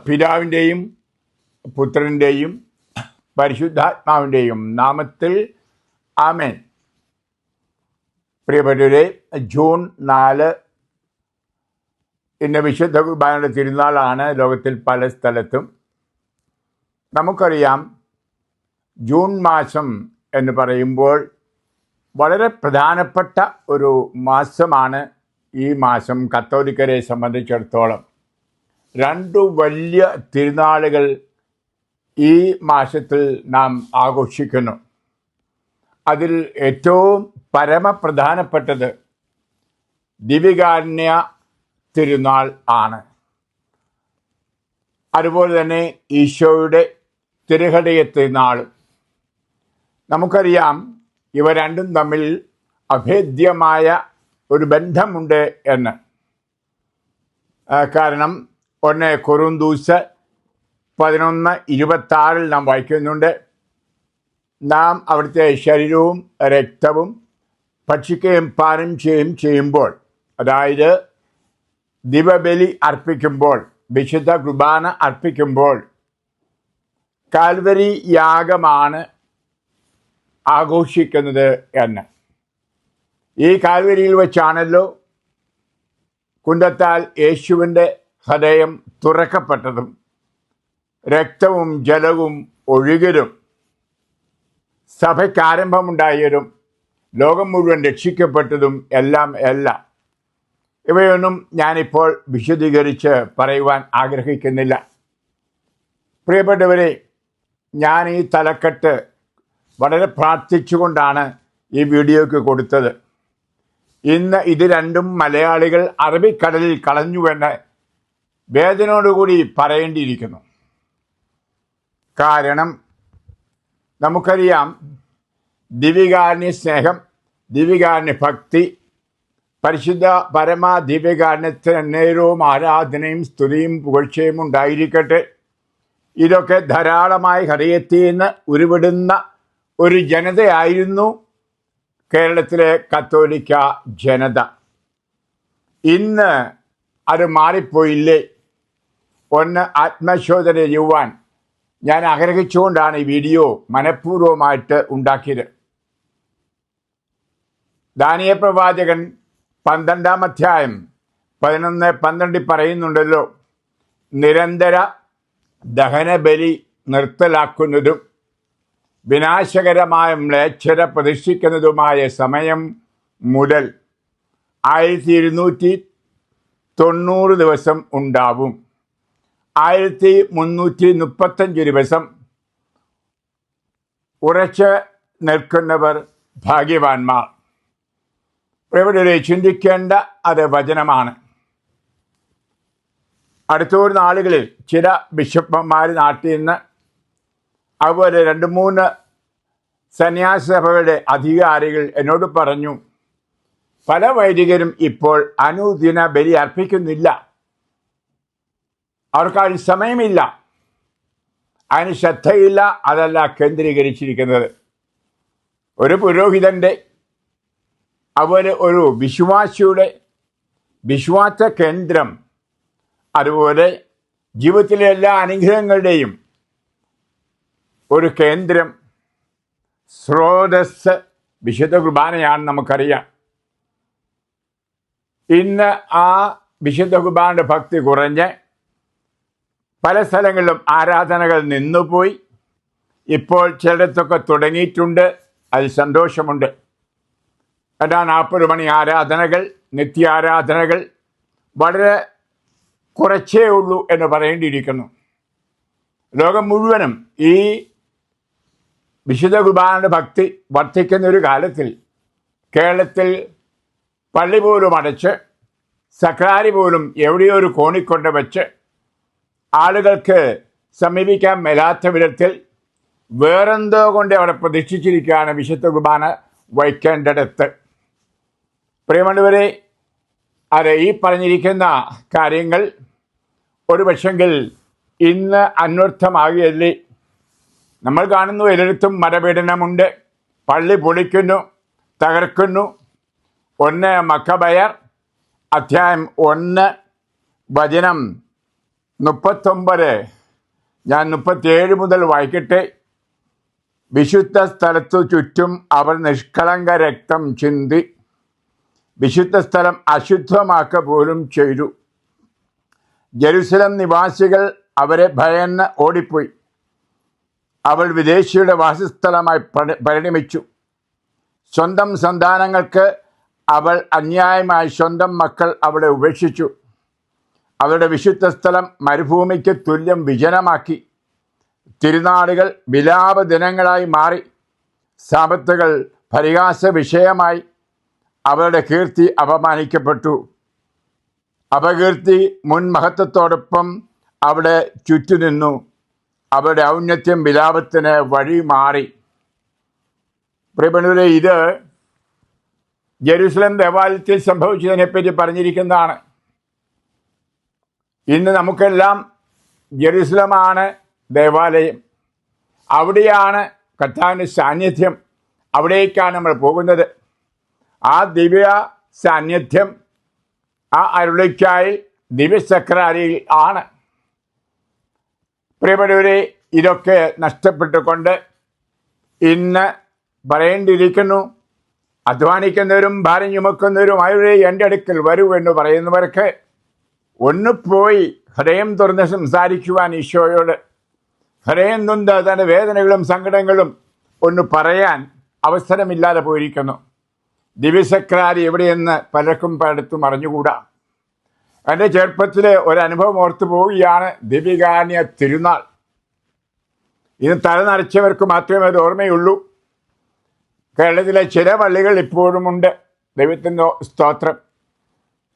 പിതാവിൻ്റെയും പുത്രൻ്റെയും പരിശുദ്ധാത്മാവിൻ്റെയും നാമത്തിൽ ആമേൻ. പ്രിയപ്പെട്ടവരെ, ജൂൺ 4 ഇന്ന് വിശുദ്ധ കുർബാനയുടെ തിരുനാളാണ്. ലോകത്തിൽ പല സ്ഥലത്തും നമുക്കറിയാം. ജൂൺ മാസം എന്ന് പറയുമ്പോൾ വളരെ പ്രധാനപ്പെട്ട ഒരു മാസമാണ്. ഈ മാസം കത്തോലിക്കരെ സംബന്ധിച്ചിടത്തോളം 2 വലിയ തിരുനാളുകൾ ഈ മാസത്തിൽ നാം ആഘോഷിക്കുന്നു. അതിൽ ഏറ്റവും പരമപ്രധാനപ്പെട്ടത് ദിവ്യകാരുണ്യ തിരുനാൾ ആണ്. അതുപോലെ തന്നെ ഈശോയുടെ തിരുഹൃദയ തിരുനാളും. നമുക്കറിയാം ഇവ രണ്ടും തമ്മിൽ അഭേദ്യമായ ഒരു ബന്ധമുണ്ട് എന്ന്. കാരണം 1 കൊരിന്ത്യർ 11:26 നാം വായിക്കുന്നുണ്ട്, നാം അവിടുത്തെ ശരീരവും രക്തവും ഭക്ഷിക്കുകയും പാനം ചെയ്യുമ്പോൾ, അതായത് ദിവബലി അർപ്പിക്കുമ്പോൾ, വിശുദ്ധ കുർബാന അർപ്പിക്കുമ്പോൾ കാൽവരി യാഗമാണ് ആഘോഷിക്കുന്നത് എന്ന്. ഈ കാൽവരിയിൽ വെച്ചാണല്ലോ കുന്തത്താൽ യേശുവിൻ്റെ ഹൃദയം തുറക്കപ്പെട്ടതും രക്തവും ജലവും ഒഴുകലും സഭയ്ക്ക് ആരംഭമുണ്ടായതും ലോകം മുഴുവൻ രക്ഷിക്കപ്പെട്ടതും എല്ലാം. ഇവയൊന്നും ഞാനിപ്പോൾ വിശദീകരിച്ച് പറയുവാൻ ആഗ്രഹിക്കുന്നില്ല. പ്രിയപ്പെട്ടവരെ, ഞാൻ ഈ തലക്കെട്ട് വളരെ പ്രാർത്ഥിച്ചുകൊണ്ടാണ് ഈ വീഡിയോയ്ക്ക് കൊടുത്തത്. ഇന്ന് ഇത് രണ്ടും മലയാളികൾ അറബിക്കടലിൽ കളഞ്ഞുവെന്ന് വേദനയോടുകൂടി പറയേണ്ടിയിരിക്കുന്നു. കാരണം നമുക്കറിയാം, ദിവ്യകാരുണ്യ സ്നേഹം, ദിവ്യകാരുണ്യ ഭക്തി, പരിശുദ്ധ പരമ ദിവ്യകാരുണ്യത്തിന് നേരവും ആരാധനയും സ്തുതിയും പുകഴ്ചയും ഉണ്ടായിരിക്കട്ടെ. ഇതൊക്കെ ധാരാളമായി ഹൃദയത്തിൽ നിന്ന് ഉരുവിടുന്ന ഒരു ജനതയായിരുന്നു കേരളത്തിലെ കത്തോലിക്ക ജനത. ഇന്ന് അത് മാറിപ്പോയില്ലേ? ഒന്ന് ആത്മശോധന ചെയ്യുവാൻ ഞാൻ ആഗ്രഹിച്ചുകൊണ്ടാണ് ഈ വീഡിയോ മനഃപൂർവ്വമായിട്ട് ഉണ്ടാക്കിയത്. ദാനിയേൽ പ്രവാചകൻ 12-ാം അധ്യായം 11-12 പറയുന്നുണ്ടല്ലോ, നിരന്തര ദഹനബലി നിർത്തലാക്കുന്നതും വിനാശകരമായ മ്ലേച്ഛത പ്രതിഷ്ഠിക്കുന്നതുമായ സമയം മുതൽ 1290 ദിവസം ഉണ്ടാവും. 1335 ദിവസം ഉറച്ച് നിൽക്കുന്നവർ ഭാഗ്യവാന്മാർ. ഇവിടെ ചിന്തിക്കേണ്ട അത് വചനമാണ്. അടുത്തൊരു നാളുകളിൽ ചില ബിഷപ്പന്മാർ നാട്ടിൽ നിന്ന്, അതുപോലെ 2-3 സന്യാസ സഭകളുടെ അധികാരികൾ എന്നോട് പറഞ്ഞു, പല വൈദികരും ഇപ്പോൾ അനുദിന ബലി അർപ്പിക്കുന്നില്ല, അവർക്കതിന് സമയമില്ല, അതിന് ശ്രദ്ധയില്ല. അതല്ല കേന്ദ്രീകരിച്ചിരിക്കുന്നത്. ഒരു പുരോഹിതൻ്റെ, അതുപോലെ ഒരു വിശ്വാസിയുടെ വിശ്വാസ കേന്ദ്രം, അതുപോലെ ജീവിതത്തിലെ എല്ലാ അനുഗ്രഹങ്ങളുടെയും ഒരു കേന്ദ്രം, സ്രോതസ് വിശുദ്ധ കുർബാനയാണ്. നമുക്കറിയാം, ഇന്ന് ആ വിശുദ്ധ കുർബാനയുടെ ഭക്തി കുറഞ്ഞ് പല സ്ഥലങ്ങളിലും ആരാധനകൾ നിന്നുപോയി. ഇപ്പോൾ ചിലയിടത്തൊക്കെ തുടങ്ങിയിട്ടുണ്ട്. അതിൽ സന്തോഷമുണ്ട്. എല്ലാ 40 മണി ആരാധനകൾ, നിത്യാരാധനകൾ വളരെ കുറച്ചേ ഉള്ളൂ എന്ന് പറയേണ്ടിയിരിക്കുന്നു. ലോകം മുഴുവനും ഈ വിശുദ്ധ കുർബാനയുടെ ഭക്തി വർദ്ധിക്കുന്ന ഒരു കാലത്തിൽ കേരളത്തിൽ പള്ളി പോലും അടച്ച്, സക്രാരി പോലും എവിടെയോ ഒരു കോണിക്കൊണ്ട് വെച്ച് ആളുകൾക്ക് സമീപിക്കാൻ മേലാത്ത വിധത്തിൽ വേറെന്തോ കൊണ്ട് അവിടെ പ്രതിഷ്ഠിച്ചിരിക്കുകയാണ് വിശുദ്ധ കുർബാന വയ്ക്കേണ്ടിടത്ത്. പ്രിയമുള്ളവരെ, അത് ഈ പറഞ്ഞിരിക്കുന്ന കാര്യങ്ങൾ ഒരു പക്ഷെങ്കിൽ ഇന്ന് അന്വർത്ഥമാകുകയല്ലേ? നമ്മൾ കാണുന്നു, എല്ലായിടത്തും മതപീഡനമുണ്ട്, പള്ളി പൊളിക്കുന്നു, തകർക്കുന്നു. 1 മക്കബയർ അധ്യായം 1 വചനം 39 ഞാൻ 37 മുതൽ വായിക്കട്ടെ. വിശുദ്ധ സ്ഥലത്തു ചുറ്റും അവർ നിഷ്കളങ്ക രക്തം ചിന്തി വിശുദ്ധ സ്ഥലം അശുദ്ധമാക്ക പോലും ചെയ്തു. ജെറുസലേം നിവാസികൾ അവരെ ഭയന്ന് ഓടിപ്പോയി. അവൾ വിദേശിയുടെ വാസസ്ഥലമായി പരിണമിച്ചു. സ്വന്തം സന്താനങ്ങൾക്ക് അവൾ അന്യായമായി സ്വന്തം മക്കൾ അവിടെ ഉപേക്ഷിച്ചു. അവരുടെ വിശുദ്ധ സ്ഥലം മരുഭൂമിക്ക് തുല്യം വിജനമാക്കി. തിരുനാളുകൾ വിലാപ ദിനങ്ങളായി മാറി. സാപത്തുകൾ പരിഹാസ വിഷയമായി. അവരുടെ കീർത്തി അപമാനിക്കപ്പെട്ടു. അപകീർത്തി മുൻ മഹത്വത്തോടൊപ്പം അവിടെ ചുറ്റുനിന്നു. അവരുടെ ഔന്നത്യം വിലാപത്തിന് വഴി മാറി. പ്രിയപ്പെട്ടവരെ, ഇത് ജെറുസലേം ദേവാലയത്തിൽ സംഭവിച്ചതിനെപ്പറ്റി പറഞ്ഞിരിക്കുന്നതാണ്. ഇന്ന് നമുക്കെല്ലാം ജെറുസലേമാണ് ദേവാലയം. അവിടെയാണ് കർത്താവിൻ്റെ സാന്നിധ്യം. അവിടേക്കാണ് നമ്മൾ പോകുന്നത്. ആ ദിവ്യ സാന്നിധ്യം, ആ അരുളിക്കായി ദിവ്യസക്രാരിയിൽ ആണ്. പ്രിയപ്പെട്ടവരെ, ഇതൊക്കെ നഷ്ടപ്പെട്ടുകൊണ്ട് ഇന്ന് പറയേണ്ടിയിരിക്കുന്നു. അധ്വാനിക്കുന്നവരും ഭാരം ചുമക്കുന്നവരുമായവരെ എൻ്റെ അടുക്കൽ വരൂ എന്ന് പറയുന്നവർക്ക് ഒന്ന് പോയി ഹൃദയം തുറന്ന് സംസാരിക്കുവാൻ ഈശോയോട്, ഹൃദയം നൊന്ത് തൻ്റെ വേദനകളും സങ്കടങ്ങളും ഒന്ന് പറയാൻ അവസരമില്ലാതെ പോയിരിക്കുന്നു. ദിവ്യസക്രാരി എവിടെയെന്ന് പലർക്കും പലയിടത്തും അറിഞ്ഞുകൂടാ. എൻ്റെ ചെറുപ്പത്തിലെ ഒരനുഭവം ഓർത്തു പോവുകയാണ്. ദിവ്യകാരുണ്യ തിരുനാൾ. ഇത് തലനരച്ചവർക്ക് മാത്രമേ അത് ഓർമ്മയുള്ളൂ. കേരളത്തിലെ ചില പള്ളികൾ ഇപ്പോഴുമുണ്ട്. ദൈവത്തിൻ്റെ സ്തോത്രം.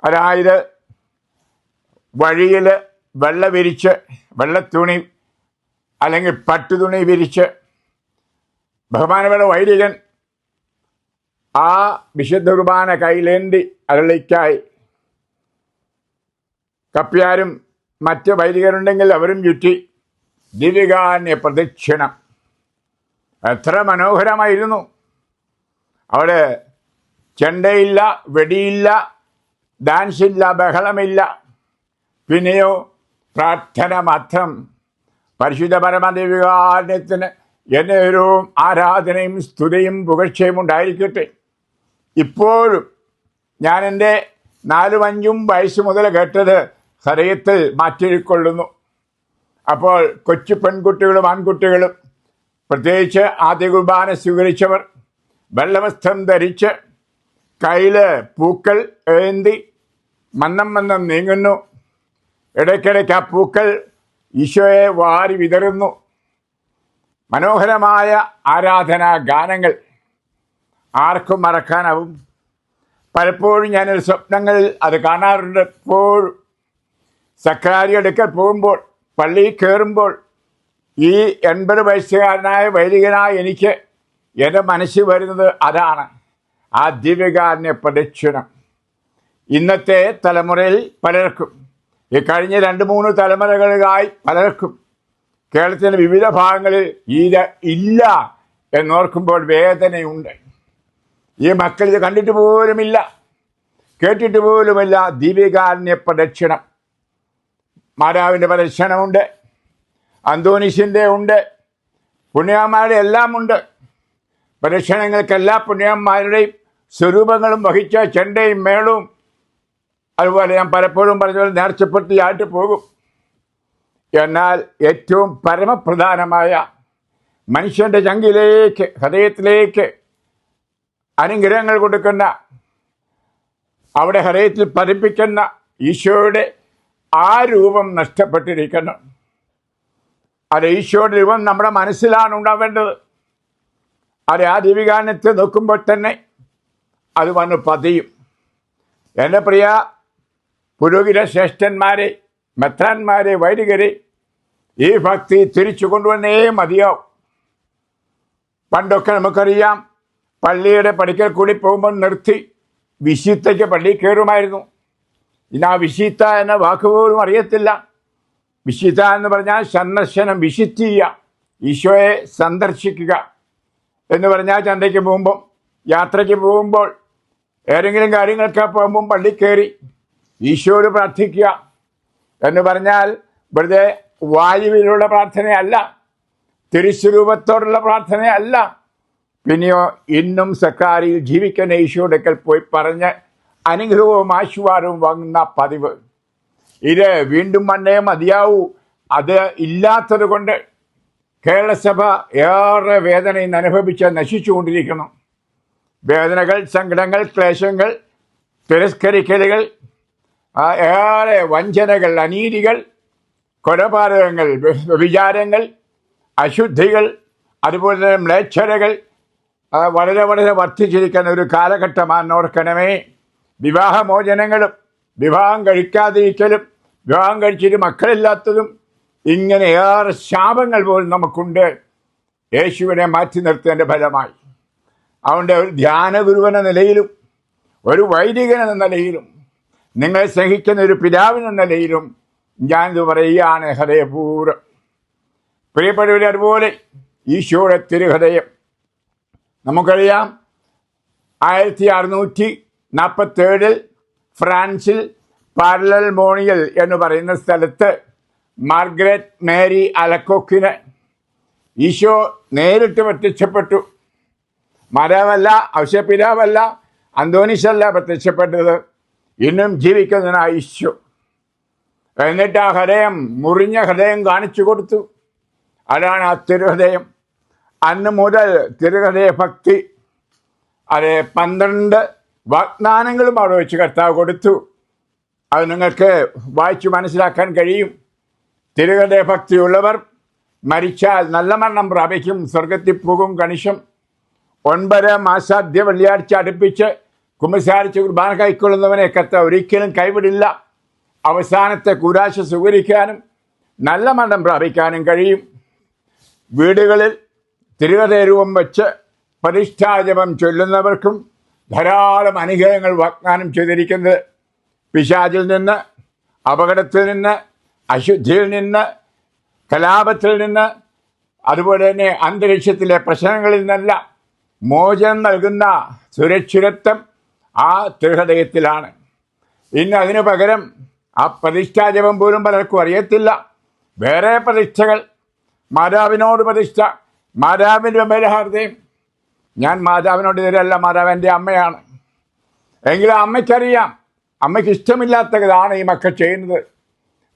അതായത് വഴിയിൽ വെള്ള വിരിച്ച്, വെള്ളത്തുണി അല്ലെങ്കിൽ പട്ടുതുണി വിരിച്ച് ബഹുമാനപ്പെട്ട വൈദികൻ ആ വിശുദ്ധ കുർബാന കയ്യിലേന്തി അരളിക്കായി കപ്പ്യാരും മറ്റ് വൈദികരുണ്ടെങ്കിൽ അവരും ചുറ്റി ദിവ്യകാരുണ്യ പ്രദക്ഷിണം. എത്ര മനോഹരമായിരുന്നു! അവിടെ ചെണ്ടയില്ല, വെടിയില്ല, ഡാൻസില്ല, ബഹളമില്ല. പിന്നെയോ പ്രാർത്ഥന മാത്രം. പരിശുദ്ധ പരമദിവ്യകാരുണ്യത്തിന് എന്നേരവും ആരാധനയും സ്തുതിയും പുകഴ്ചയും ഉണ്ടായിരിക്കട്ടെ. ഇപ്പോഴും ഞാൻ എൻ്റെ 4-5 വയസ്സ് മുതൽ കേട്ടത് ഹൃദയത്തിൽ മാറ്റിക്കൊള്ളുന്നു. അപ്പോൾ കൊച്ചു പെൺകുട്ടികളും ആൺകുട്ടികളും, പ്രത്യേകിച്ച് ആദ്യ കുർബാന സ്വീകരിച്ചവർ, വെള്ളവസ്ത്രം ധരിച്ച് കയ്യിൽ പൂക്കൾ ഏന്തി മന്നം മന്നം നീങ്ങുന്നു. ഇടയ്ക്കിടയ്ക്ക് ആ പൂക്കൾ ഈശോയെ വാരി വിതറുന്നു. മനോഹരമായ ആരാധനാ ഗാനങ്ങൾ ആർക്കും മറക്കാനാവും. പലപ്പോഴും ഞാനൊരു സ്വപ്നങ്ങളിൽ അത് കാണാറുണ്ട്. എപ്പോഴും സക്രാരി അടുക്കൽ പോകുമ്പോൾ, പള്ളിയിൽ കയറുമ്പോൾ, ഈ 80 വയസ്സുകാരനായ വൈദികനായ എനിക്ക് എൻ്റെ മനസ്സിൽ വരുന്നത് അതാണ്, ആ ദിവ്യകാരുണ്യ പ്രദക്ഷിണം. ഇന്നത്തെ തലമുറയിൽ പലർക്കും, ഈ കഴിഞ്ഞ 2-3 തലമുറകളായി പലർക്കും കേരളത്തിൻ്റെ വിവിധ ഭാഗങ്ങളിൽ ഇത് ഇല്ല എന്നോർക്കുമ്പോൾ വേദനയുണ്ട്. ഈ മക്കൾ ഇത് കണ്ടിട്ട് പോലുമില്ല, കേട്ടിട്ട് പോലുമില്ല. ദിവ്യകാരുണ്യ പ്രദക്ഷിണം. മാതാവിൻ്റെ പ്രദക്ഷിണമുണ്ട്, അന്തോനീസിൻ്റെ ഉണ്ട്, പുണ്യന്മാരുടെ എല്ലാം ഉണ്ട്. പ്രദക്ഷിണങ്ങൾക്ക് എല്ലാ പുണ്യന്മാരുടെയും സ്വരൂപങ്ങളും വഹിച്ച ചെണ്ടയും മേളവും, അതുപോലെ ഞാൻ പലപ്പോഴും പറഞ്ഞ നേർച്ചപ്പെട്ടിയായിട്ട് പോകും. എന്നാൽ ഏറ്റവും പരമപ്രധാനമായ മനുഷ്യൻ്റെ ചങ്കിലേക്ക്, ഹൃദയത്തിലേക്ക് അനുഗ്രഹങ്ങൾ കൊടുക്കുന്ന, അവിടെ ഹൃദയത്തിൽ പതിപ്പിക്കുന്ന ഈശോയുടെ ആ രൂപം നഷ്ടപ്പെട്ടിരിക്കുന്നു. അത് ഈശോയുടെ രൂപം നമ്മുടെ മനസ്സിലാണ് ഉണ്ടാവേണ്ടത്. അത് ആ ദിവ്യകാരുണ്യത്തെ നോക്കുമ്പോൾ തന്നെ അത് വന്ന് പതിയും. എൻ്റെ പ്രിയ പുരോഹിത ശ്രേഷ്ഠന്മാരെ, മെത്രാന്മാരെ, വൈദികരെ, ഈ ഭക്തി തിരിച്ചു കൊണ്ടുവന്നേ മതിയാവും. പണ്ടൊക്കെ നമുക്കറിയാം, പള്ളിയുടെ പടിക്കൽ കൂടി പോകുമ്പോൾ നിർത്തി വിശുദ്ധയ്ക്ക് പള്ളി കയറുമായിരുന്നു. ഇന്ന് ആ വിശുദ്ധ എന്ന വാക്ക് പോലും അറിയത്തില്ല. വിശുദ്ധ എന്ന് പറഞ്ഞാൽ സന്ദർശനം, വിസിറ്റ് ചെയ്യുക, ഈശോയെ സന്ദർശിക്കുക എന്ന് പറഞ്ഞാൽ ചന്തയ്ക്ക് പോകുമ്പം, യാത്രയ്ക്ക് പോകുമ്പോൾ, ഏതെങ്കിലും കാര്യങ്ങൾക്ക് പോകുമ്പം പള്ളി കയറി ഈശോയോട് പ്രാർത്ഥിക്കുക എന്ന് പറഞ്ഞാൽ വെറുതെ വായുവിലുള്ള പ്രാർത്ഥനയല്ല, തിരുസ്വരൂപത്തോടുള്ള പ്രാർത്ഥനയല്ല. പിന്നെയോ ഇന്നും സക്രാരിയിൽ ജീവിക്കുന്ന യേശുവിന്റെ അടുക്കൽ പോയി പറഞ്ഞ് അനുഗ്രഹവും ആശീർവാദവും വാങ്ങുന്ന പതിവ്. ഇത് വീണ്ടും വന്നേ മതിയാവൂ. അത് ഇല്ലാത്തത് കൊണ്ട് കേരളസഭ ഏറെ വേദന ഇന്ന് അനുഭവിച്ച് നശിച്ചുകൊണ്ടിരിക്കുന്നു. വേദനകൾ, സങ്കടങ്ങൾ, ക്ലേശങ്ങൾ, തിരസ്കരിക്കലുകൾ, ഏറെ വഞ്ചനകൾ, അനീതികൾ, കൊലപാതകങ്ങൾ, വിചാരങ്ങൾ, അശുദ്ധികൾ, അതുപോലെ തന്നെ മ്ലേച്ഛതകൾ വളരെ വളരെ വർദ്ധിച്ചിരിക്കുന്ന ഒരു കാലഘട്ടമാണ്. ഓർക്കണമേ, വിവാഹമോചനങ്ങളും വിവാഹം കഴിക്കാതിരിക്കലും വിവാഹം കഴിച്ചിട്ട് മക്കളില്ലാത്തതും ഇങ്ങനെ ഏറെ ശാപങ്ങൾ പോലും നമുക്കുണ്ട് യേശുവിനെ മാറ്റി നിർത്തിയതിൻ്റെ ഫലമായി. അതുകൊണ്ട് ഒരു ധ്യാനഗുരുവെന്ന നിലയിലും ഒരു വൈദികൻ എന്ന നിലയിലും നിങ്ങളെ സ്നേഹിക്കുന്ന ഒരു പിതാവിനെന്ന നിലയിലും ഞാനിത് പറയുകയാണ് ഹൃദയപൂർവ്വം. പ്രിയപ്പെട്ടവരെ, അതുപോലെ ഈശോയുടെ തിരുഹൃദയം നമുക്കറിയാം. 1647 ഫ്രാൻസിൽ പാരലൽ മോണിയൽ എന്ന് പറയുന്ന സ്ഥലത്ത് മാർഗ്രറ്റ് മേരി അലക്കോക്കിന് ഈശോ നേരിട്ട് പ്രത്യക്ഷപ്പെട്ടു. മാതാവല്ല, ഔഷപിതാവല്ല, അന്തോനീസല്ല പ്രത്യക്ഷപ്പെട്ടത്, ഇന്നും ജീവിക്കുന്നതിനായ ഈശോ. എന്നിട്ട് ആ ഹൃദയം, മുറിഞ്ഞ ഹൃദയം കാണിച്ചു കൊടുത്തു. അതാണ് ആ തിരുഹൃദയം. അന്ന് മുതൽ തിരുഹൃദയ ഭക്തി, അത് 12 വാഗ്ദാനങ്ങളും അവിടെ വെച്ച് കർത്താവ് കൊടുത്തു. അത് നിങ്ങൾക്ക് വായിച്ചു മനസ്സിലാക്കാൻ കഴിയും. തിരുഹൃദയ ഭക്തിയുള്ളവർ മരിച്ചാൽ നല്ല മരണം പ്രാപിക്കും, സ്വർഗത്തിൽ പോകും കണിശം. 9 മാസാദ്യ വെള്ളിയാഴ്ച അടുപ്പിച്ച് കുമ്പസാരിച്ച് കുർബാന കൈക്കൊള്ളുന്നവനെ കർത്താവ് ഒരിക്കലും കൈവിടില്ല. അവസാനത്തെ കൂരാശ സ്വീകരിക്കാനും നല്ല മരണം പ്രാപിക്കാനും കഴിയും. വീടുകളിൽ തിരുഹൃദയ രൂപം വെച്ച് പ്രതിഷ്ഠാജപം ചൊല്ലുന്നവർക്കും ധാരാളം അനുഗ്രഹങ്ങൾ വാഗ്ദാനം ചെയ്തിരിക്കുന്നത്. പിശാചിൽ നിന്ന്, അപകടത്തിൽ നിന്ന്, അശുദ്ധിയിൽ നിന്ന്, കലാപത്തിൽ നിന്ന്, അതുപോലെ തന്നെ അന്തരീക്ഷത്തിലെ പ്രശ്നങ്ങളിൽ നിന്നല്ല മോചനം നൽകുന്ന സുരക്ഷിതത്വം ആ തിരുഹൃദയത്തിലാണ്. ഇന്ന് അതിനു പകരം ആ പ്രതിഷ്ഠാജപം പോലും പലർക്കും അറിയത്തില്ല. വേറെ പ്രതിഷ്ഠകൾ, മാതാവിനോട് പ്രതിഷ്ഠ, മാതാവിൻ്റെ മേലെ ഹൃദയം. ഞാൻ മാതാവിനോട് ഇതല്ല, മാതാവ് എൻ്റെ അമ്മയാണ്. എങ്കിലും അമ്മയ്ക്കറിയാം, അമ്മയ്ക്ക് ഇഷ്ടമില്ലാത്തതാണ് ഈ മക്കൾ ചെയ്യുന്നത്.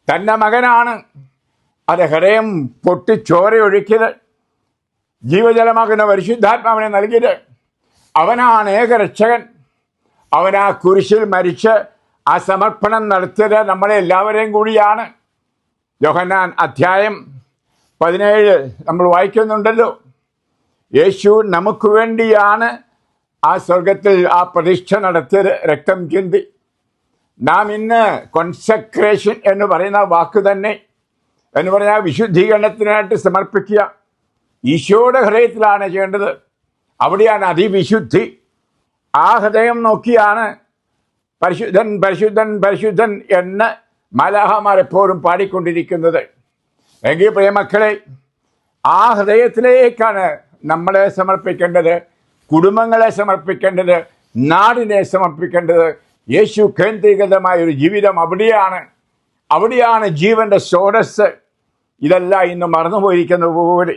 തൻ്റെ മകനാണ് അത് ഹൃദയം പൊട്ടി ചോരയൊഴുക്കിയത്, ജീവജലമാകുന്ന പരിശുദ്ധാത്മാവിനെ നൽകിയത്. അവനാണ് ഏകരക്ഷകൻ. അവൻ ആ കുരിശിൽ മരിച്ച് ആ സമർപ്പണം നടത്തിയത് നമ്മളെ എല്ലാവരെയും കൂടിയാണ്. യോഹന്നാൻ അധ്യായം 17 നമ്മൾ വായിക്കുന്നുണ്ടല്ലോ. യേശു നമുക്ക് വേണ്ടിയാണ് ആ സ്വർഗത്തിൽ ആ പ്രതിഷ്ഠ നടത്തിയത്, രക്തം ചിന്തി. നാം ഇന്ന് കോൺസെക്രേഷൻ എന്ന് പറയുന്ന വാക്ക് തന്നെ എന്ന് പറഞ്ഞാൽ വിശുദ്ധീകരണത്തിനായിട്ട് സമർപ്പിക്കുക. ഈശോയുടെ ഹൃദയത്തിലാണ് ചെയ്യേണ്ടത്. അവിടെയാണ് അതിവിശുദ്ധി. ആ ഹൃദയം നോക്കിയാണ് പരിശുദ്ധൻ പരിശുദ്ധൻ പരിശുദ്ധൻ എന്ന് മാലാഖമാർ എപ്പോഴും പാടിക്കൊണ്ടിരിക്കുന്നത്. എങ്കിൽ പ്രിയമക്കളെ, ആ ഹൃദയത്തിലേക്കാണ് നമ്മളെ സമർപ്പിക്കേണ്ടത്, കുടുംബങ്ങളെ സമർപ്പിക്കേണ്ടത്, നാടിനെ സമർപ്പിക്കേണ്ടത്. യേശു കേന്ദ്രീകൃതമായ ഒരു ജീവിതം അവിടെയാണ് ജീവന്റെ സ്രോതസ്. ഇതെല്ലാം ഇന്ന് മറന്നുപോയിരിക്കുന്ന പോലെ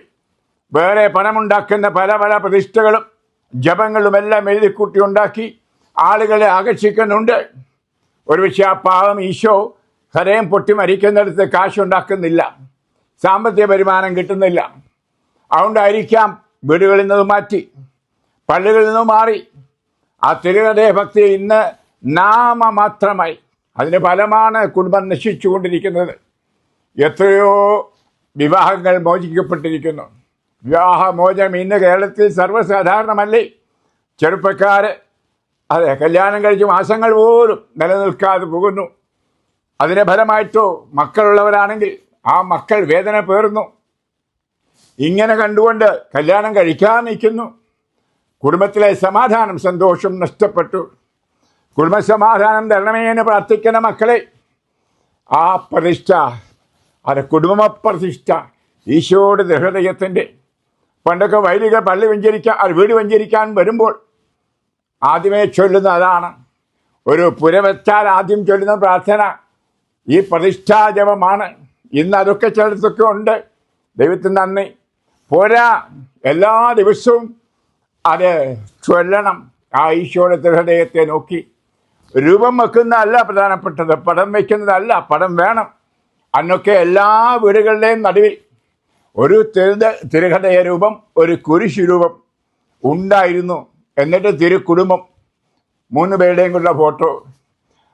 വേറെ പണമുണ്ടാക്കുന്ന പല പല പ്രതിഷ്ഠകളും ജപങ്ങളും എല്ലാം എഴുതിക്കൂട്ടി ഉണ്ടാക്കി ആളുകളെ ആകർഷിക്കുന്നുണ്ട്. ഒരുപക്ഷെ ആ പാവം ഈശോ ഹൃദയം പൊട്ടി മരിക്കുന്നിടത്ത് കാശുണ്ടാക്കുന്നില്ല, സാമ്പത്തിക വരുമാനം കിട്ടുന്നില്ല. അതുകൊണ്ടായിരിക്കാം വീടുകളിൽ നിന്ന് മാറ്റി, പള്ളികളിൽ നിന്ന് മാറി ആ തിരുഹൃദയ ഭക്തി ഇന്ന് നാമമാത്രമായി. അതിന് ഫലമാണ് കുടുംബം നശിച്ചുകൊണ്ടിരിക്കുന്നത്. എത്രയോ വിവാഹങ്ങൾ മോചിക്കപ്പെട്ടിരിക്കുന്നു. വിവാഹമോചനം ഇന്ന് കേരളത്തിൽ സർവ്വസാധാരണമല്ലേ? ചെറുപ്പക്കാർ കല്യാണം കഴിച്ച് മാസങ്ങൾ പോലും നിലനിൽക്കാതെ പോകുന്നു. അതിന് ഫലമായിട്ടോ മക്കളുള്ളവരാണെങ്കിൽ ആ മക്കൾ വേദന പേറുന്നു. ഇങ്ങനെ കണ്ടുകൊണ്ട് കല്യാണം കഴിക്കാൻ നിൽക്കുന്നു. കുടുംബത്തിലെ സമാധാനം, സന്തോഷം നഷ്ടപ്പെട്ടു. കുടുംബസമാധാനം തരണമേ എന്ന് പ്രാർത്ഥിക്കുന്ന മക്കളെ, ആ പ്രതിഷ്ഠ, അത് കുടുംബ പ്രതിഷ്ഠ ഈശോയുടെ ഹൃദയത്തിൻ്റെ. പണ്ടൊക്കെ വൈദികർ പള്ളി വീട് വെഞ്ചരിക്കാൻ വരുമ്പോൾ ആദ്യമേ ചൊല്ലുന്ന അതാണ്. ഒരു പുര വെച്ചാൽ ആദ്യം ചൊല്ലുന്ന പ്രാർത്ഥന ഈ പ്രതിഷ്ഠാജപമാണ്. ഇന്ന് അതൊക്കെ ചിലടത്തൊക്കെ ഉണ്ട്. ദൈവത്തിന് നന്ദി. പോരാ, എല്ലാ ദിവസവും അത് ചൊല്ലണം. ആ ഈശോയുടെ ഹൃദയത്തെ നോക്കി. രൂപം വെക്കുന്നതല്ല പ്രധാനപ്പെട്ടത്, പടം വയ്ക്കുന്നതല്ല. പടം വേണം. അന്നൊക്കെ എല്ലാ വീടുകളുടെയും നടുവിൽ ഒരു തിരുഹൃദയ രൂപം, ഒരു കുരിശു രൂപം ഉണ്ടായിരുന്നു. എന്നിട്ട് തിരുക്കുടുംബം, 3 പേരുടെയും കൂടെ ഫോട്ടോ.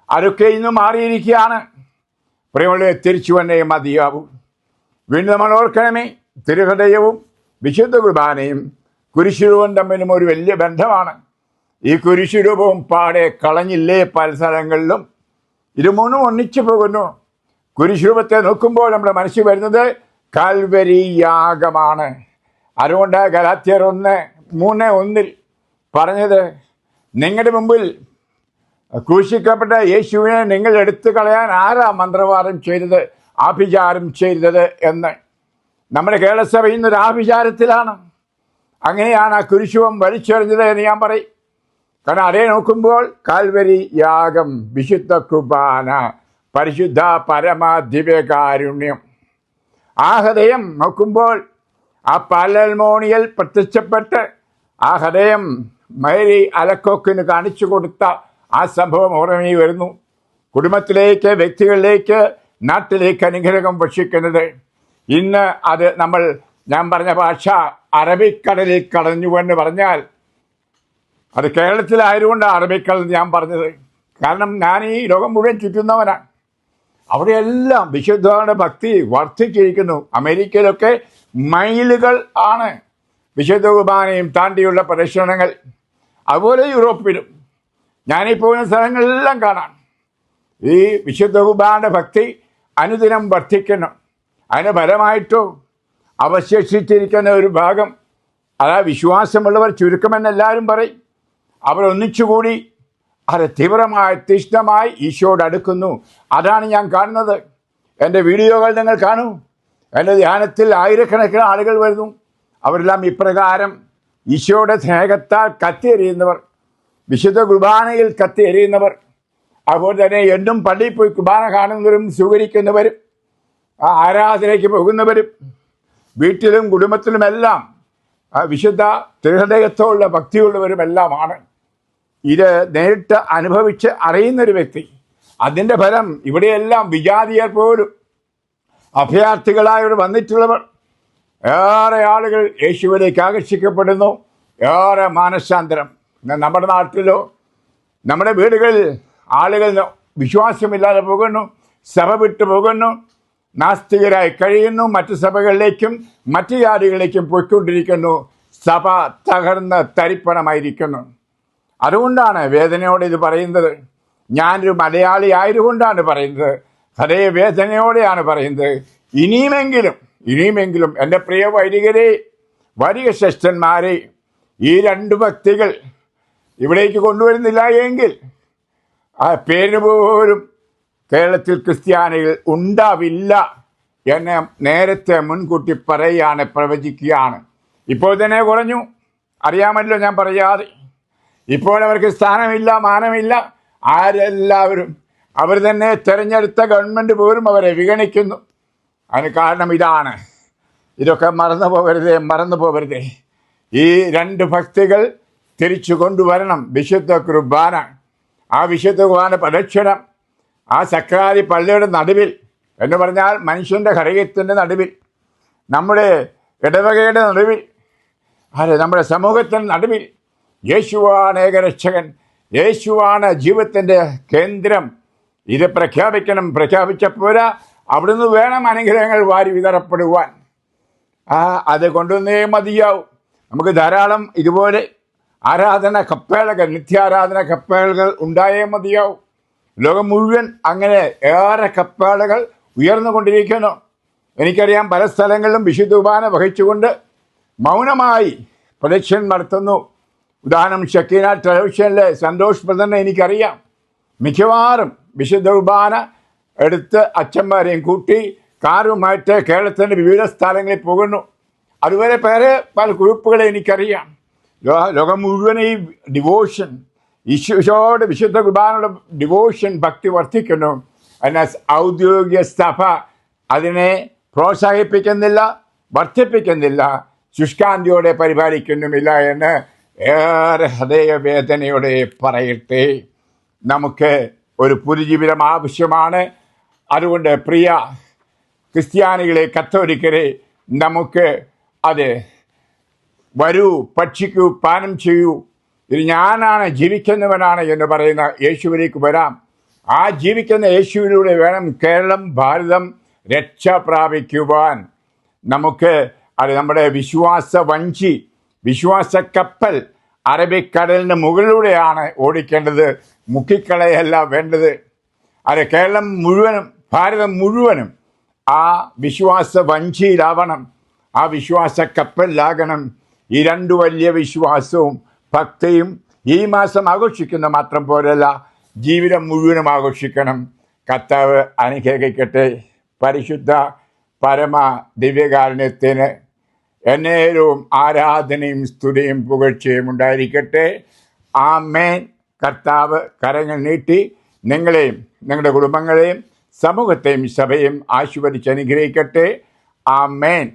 അതൊക്കെ ഇന്ന് മാറിയിരിക്കുകയാണ്. പ്രിയമുള്ളവരെ, തിരിച്ചു വന്നേ മതിയാവൂ. വീണ്ടും നമ്മൾ ഓർക്കണമേ, തിരുഹൃദയവും വിശുദ്ധ കുർബാനയും കുരിശുരൂപം തമ്മിലും ഒരു വലിയ ബന്ധമാണ്. ഈ കുരിശുരൂപവും പാടെ കളഞ്ഞില്ലേ പല സ്ഥലങ്ങളിലും. ഇത് 3 ഒന്നിച്ചു പോകുന്നു. കുരിശുരൂപത്തെ നോക്കുമ്പോൾ നമ്മുടെ മനസ്സിൽ വരുന്നത് കാൽവരി യാഗമാണ്. അതുകൊണ്ട് ഗലാത്യർ 1:3 പറഞ്ഞത്, നിങ്ങളുടെ മുമ്പിൽ ക്രൂശിക്കപ്പെട്ട യേശുവിനെ നിങ്ങൾ എടുത്തു കളയാൻ ആരാ മന്ത്രവാദം ചെയ്തത്, ആഭിചാരം ചെയ്തത് എന്ന്. നമ്മുടെ കേരളസഭ ഇന്നൊരു ആഭിചാരത്തിലാണ്. അങ്ങനെയാണ് ആ കുരിശുവം വലിച്ചെറിഞ്ഞത് എന്ന് ഞാൻ പറയും. കാരണം അതേ നോക്കുമ്പോൾ കാൽവരി യാഗം, വിശുദ്ധ കുർബാന, പരിശുദ്ധ പരമ ദിവ്യകാരുണ്യം. ആ ഹൃദയം നോക്കുമ്പോൾ ആ പാലൽമോണിയൽ പ്രത്യക്ഷപ്പെട്ട് ആ ഹൃദയം മേരി അലക്കോക്കിന് കാണിച്ചു കൊടുത്ത ആ സംഭവം ഓർമ്മയിൽ വരുന്നു. കുടുംബത്തിലേക്ക്, വ്യക്തികളിലേക്ക്, നാട്ടിലേക്ക് അനുഗ്രഹം ഭക്ഷിക്കുന്നത്. ഇന്ന് അത് ഞാൻ പറഞ്ഞ ഭാഷ അറബിക്കടലിൽ കടഞ്ഞുവെന്ന് പറഞ്ഞാൽ അത് കേരളത്തിലായതുകൊണ്ടാണ് അറബിക്കടൽ ഞാൻ പറഞ്ഞത്. കാരണം ഞാൻ ഈ ലോകം മുഴുവൻ ചുറ്റുന്നവനാണ്. അവിടെയെല്ലാം വിശുദ്ധരുടെ ഭക്തി വർദ്ധിച്ചിരിക്കുന്നു. അമേരിക്കയിലൊക്കെ മൈലുകൾ ആണ് വിശുദ്ധ കുർബാനയും താണ്ടിയുള്ള പ്രദർശനങ്ങൾ. അതുപോലെ യൂറോപ്പിലും ഞാനീ പോകുന്ന സ്ഥലങ്ങളിലെല്ലാം കാണാം. ഈ വിശുദ്ധ കുർബാനയുടെ ഭക്തി അനുദിനം വർദ്ധിക്കണം. അതിന് ഫലമായിട്ടോ അവശേഷിച്ചിരിക്കുന്ന ഒരു ഭാഗം, അതാ വിശ്വാസമുള്ളവർ ചുരുക്കമെന്ന് എല്ലാവരും പറയും. അവർ ഒന്നിച്ചുകൂടി അത് തീവ്രമായി തീഷ്ണമായി ഈശോയോട് അടുക്കുന്നു. അതാണ് ഞാൻ കാണുന്നത്. എൻ്റെ വീഡിയോകൾ നിങ്ങൾ കാണൂ. എൻ്റെ ധ്യാനത്തിൽ ആയിരക്കണക്കിന് ആളുകൾ വരുന്നു. അവരെല്ലാം ഇപ്രകാരം ഈശോയുടെ സ്നേഹത്താൽ കത്തിയെറിയുന്നവർ, വിശുദ്ധ കുർബാനയിൽ കത്തിയെറിയുന്നവർ, അതുപോലെ തന്നെ എന്നും പള്ളിയിൽ പോയി കുർബാന കാണുന്നവരും സ്വീകരിക്കുന്നവരും, ആരാധനയ്ക്ക് പോകുന്നവരും, വീട്ടിലും കുടുംബത്തിലുമെല്ലാം വിശുദ്ധ തിരുഹൃദയത്തോടുള്ള ഭക്തിയുള്ളവരുമെല്ലാമാണ്. ഇത് നേരിട്ട് അനുഭവിച്ച് അറിയുന്നൊരു വ്യക്തി. അതിൻ്റെ ഫലം ഇവിടെയെല്ലാം വിജാതിയർ പോലും അഭയാർത്ഥികളായി വന്നിട്ടുള്ളവർ ഏറെ ആളുകൾ യേശുവിലേക്ക് ആകർഷിക്കപ്പെടുന്നു. ഏറെ മാനസാന്തരം. നമ്മുടെ നാട്ടിലോ നമ്മുടെ വീടുകളിൽ ആളുകൾ വിശ്വാസമില്ലാതെ പോകുന്നു, സഭ വിട്ടു പോകുന്നു, നാസ്തികരായി കഴിയുന്നു, മറ്റു സഭകളിലേക്കും മറ്റു ജാതികളിലേക്കും പോയിക്കൊണ്ടിരിക്കുന്നു. സഭ തകർന്ന് തരിപ്പണമായിരിക്കുന്നു. അതുകൊണ്ടാണ് വേദനയോടെ ഇത് പറയുന്നത്. ഞാനൊരു മലയാളി ആയതുകൊണ്ടാണ് പറയുന്നത്. ഹൃദയവേദനയോടെയാണ് പറയുന്നത്. ഇനിയുമെങ്കിലും എൻ്റെ പ്രിയ വൈദികരെ, വരിക ശ്രേഷ്ഠന്മാരെ, ഈ 2 ഭക്തികൾ ഇവിടേക്ക് കൊണ്ടുവരുന്നില്ല എങ്കിൽ ആ പേരിന് പോലും കേരളത്തിൽ ക്രിസ്ത്യാനികൾ ഉണ്ടാവില്ല എന്ന് നേരത്തെ മുൻകൂട്ടി പറയുകയാണ്, പ്രവചിക്കുകയാണ്. ഇപ്പോൾ തന്നെ കുറഞ്ഞു, അറിയാമല്ലോ ഞാൻ പറയാതെ. ഇപ്പോൾ അവർക്ക് സ്ഥാനമില്ല, മാനമില്ല. ആരെല്ലാവരും അവർ തന്നെ തിരഞ്ഞെടുത്ത ഗവൺമെൻറ് പോലും അവരെ വിഗണിക്കുന്നു. അതിന് കാരണം ഇതാണ്. ഇതൊക്കെ മറന്നു പോകരുതേ. ഈ 2 ഭക്തികൾ തിരിച്ചു കൊണ്ടുവരണം. വിശുദ്ധ കുർബാന, ആ വിശുദ്ധ കുർബാന പ്രദക്ഷിണം, ആ സക്രാരി പള്ളിയുടെ നടുവിൽ എന്ന് പറഞ്ഞാൽ മനുഷ്യൻ്റെ ഹൃദയത്തിൻ്റെ നടുവിൽ, നമ്മുടെ ഇടവകയുടെ നടുവിൽ, നമ്മുടെ സമൂഹത്തിൻ്റെ നടുവിൽ യേശുവാണ് ഏകരക്ഷകൻ, യേശുവാണ് ജീവിതത്തിൻ്റെ കേന്ദ്രം. ഇത് പ്രഖ്യാപിക്കണം. പ്രഖ്യാപിച്ചപ്പോരാ, അവിടുന്ന് വേണം അനുഗ്രഹങ്ങൾ വാരി വിതറപ്പെടുവാൻ. അത് കൊണ്ടുവന്നേ മതിയാവും. നമുക്ക് ധാരാളം ഇതുപോലെ ആരാധന കപ്പേളകൾ, നിത്യാരാധന കപ്പേളകൾ ഉണ്ടായേ മതിയാവും. ലോകം മുഴുവൻ അങ്ങനെ ഏറെ കപ്പേളകൾ ഉയർന്നുകൊണ്ടിരിക്കുന്നു. എനിക്കറിയാം, പല സ്ഥലങ്ങളിലും വിശുദ്ധ കുർബാന വഹിച്ചുകൊണ്ട് മൗനമായി പ്രദക്ഷിണം നടത്തുന്നു. ഉദാഹരണം, ഷക്കീന ടെലിവിഷനിലെ സന്തോഷ് പ്രദനെ എനിക്കറിയാം. മിക്കവാറും വിശുദ്ധ കുർബാന എടുത്ത് അച്ഛന്മാരെയും കൂട്ടി കാറുമായിട്ട് കേരളത്തിൻ്റെ വിവിധ സ്ഥലങ്ങളിൽ പോകുന്നു. അതുവരെ പല ഗ്രൂപ്പുകളെ എനിക്കറിയാം. ലോകം മുഴുവൻ ഈ ഡിവോഷൻ, ഈശോയുടെ വിശുദ്ധ കുർബാനയുടെ ഡിവോഷൻ, ഭക്തി വർദ്ധിക്കുന്നു. എന്നാൽ ഔദ്യോഗിക സഭ അതിനെ പ്രോത്സാഹിപ്പിക്കുന്നില്ല, വർദ്ധിപ്പിക്കുന്നില്ല, ശുഷ്കാന്തിയോടെ പരിപാലിക്കുന്നുമില്ല എന്ന് ഏറെ ഹൃദയവേദനയോടെ പറയട്ടെ. നമുക്ക് ഒരു പുതുജീവിതം ആവശ്യമാണ്. അതുകൊണ്ട് പ്രിയ ക്രിസ്ത്യാനികളെ, കത്തോലിക്കരെ, നമുക്ക് അത് വരൂ, ഭക്ഷിക്കൂ, പാനം ചെയ്യൂ, ഇത് ഞാനാണ്, ജീവിക്കുന്നവനാണ് എന്ന് പറയുന്ന യേശുവിലേക്ക് വരാം. ആ ജീവിക്കുന്ന യേശുവിലൂടെ വേണം കേരളം, ഭാരതം രക്ഷ പ്രാപിക്കുവാൻ. നമുക്ക് അത് നമ്മുടെ വിശ്വാസ വഞ്ചി, വിശ്വാസ കപ്പൽ അറബിക്കടലിന് മുകളിലൂടെയാണ് ഓടിക്കേണ്ടത്, മുക്കിക്കളയല്ല വേണ്ടത്. അത് കേരളം മുഴുവനും, ഭാരതം മുഴുവനും ആ വിശ്വാസ വഞ്ചിയിലാവണം, ആ വിശ്വാസ കപ്പലിലാകണം. ഈ രണ്ടു വലിയ വിശ്വാസവും ഭക്തിയും ഈ മാസം ആഘോഷിക്കുന്ന മാത്രം പോരല്ല, ജീവിതം മുഴുവനും ആഘോഷിക്കണം. കർത്താവ് അനുഗ്രഹിക്കട്ടെ. പരിശുദ്ധ പരമ ദിവ്യകാരുണ്യത്തിന് എന്നേരവും ആരാധനയും സ്തുതിയും പുകഴ്ചയും ഉണ്ടായിരിക്കട്ടെ. ആമേൻ. കർത്താവ് കരങ്ങൾ നീട്ടി നിങ്ങളെയും നിങ്ങളുടെ കുടുംബങ്ങളെയും സമൂഹത്തെയും സഭയും ആശീർവദിച്ച് അനുഗ്രഹിക്കട്ടെ. ആമേൻ.